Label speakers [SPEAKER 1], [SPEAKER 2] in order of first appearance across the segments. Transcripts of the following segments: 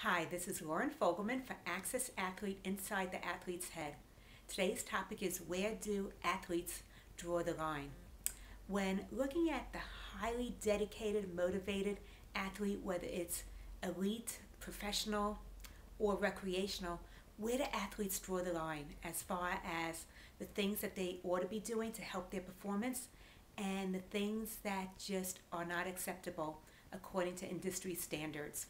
[SPEAKER 1] Hi, this is Loren Fogelman for Access Athlete Inside the Athlete's Head. Today's topic is, where do athletes draw the line? When looking at the highly dedicated, motivated athlete, whether it's elite, professional, or recreational, where do athletes draw the line as far as the things that they ought to be doing to help their performance and the things that just are not acceptable according to industry standards?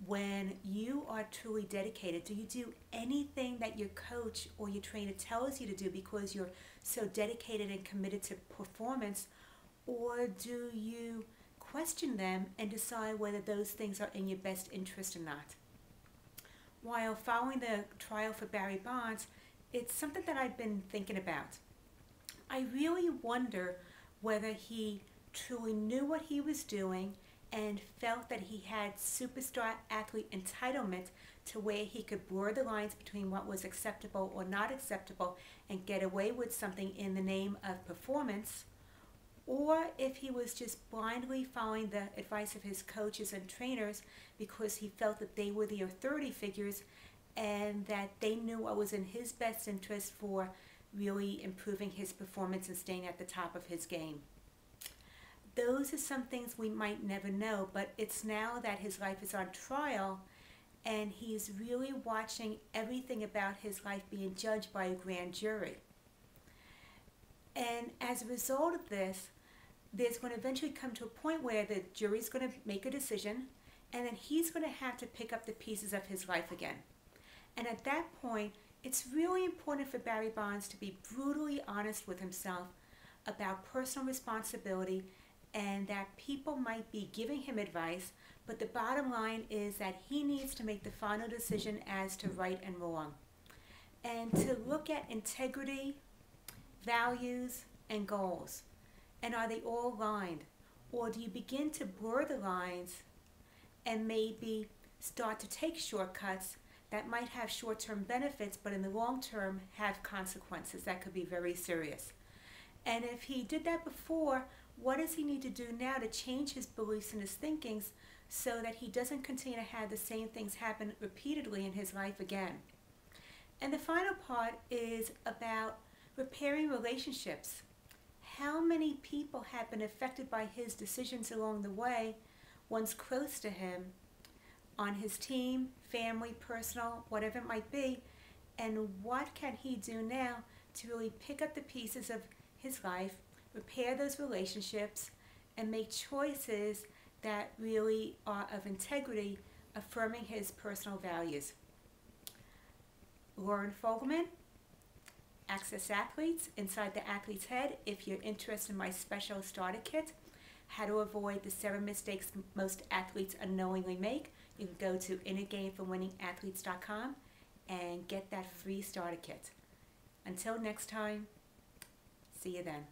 [SPEAKER 1] When you are truly dedicated, do you do anything that your coach or your trainer tells you to do because you're so dedicated and committed to performance, or do you question them and decide whether those things are in your best interest or not? While following the trial for Barry Bonds, it's something that I've been thinking about. I really wonder whether he truly knew what he was doing and felt that he had superstar athlete entitlement to where he could blur the lines between what was acceptable or not acceptable and get away with something in the name of performance, or if he was just blindly following the advice of his coaches and trainers because he felt that they were the authority figures and that they knew what was in his best interest for really improving his performance and staying at the top of his game. Those are some things we might never know, but it's now that his life is on trial and he's really watching everything about his life being judged by a grand jury. And as a result of this, there's going to eventually come to a point where the jury's going to make a decision, and then he's going to have to pick up the pieces of his life again. And at that point, it's really important for Barry Bonds to be brutally honest with himself about personal responsibility, and that people might be giving him advice, but the bottom line is that he needs to make the final decision as to right and wrong. And to look at integrity, values, and goals. And are they all aligned? Or do you begin to blur the lines and maybe start to take shortcuts that might have short-term benefits, but in the long term have consequences that could be very serious? And if he did that before, what does he need to do now to change his beliefs and his thinkings so that he doesn't continue to have the same things happen repeatedly in his life again? And the final part is about repairing relationships. How many people have been affected by his decisions along the way, ones close to him, on his team, family, personal, whatever it might be, and what can he do now to really pick up the pieces of his life, repair those relationships, and make choices that really are of integrity, affirming his personal values. Loren Fogelman, Access Athletes Inside the Athlete's Head. If you're interested in my special starter kit, how to avoid the 7 mistakes most athletes unknowingly make, you can go to innergameforwinningathletes.com and get that free starter kit. Until next time, see you then.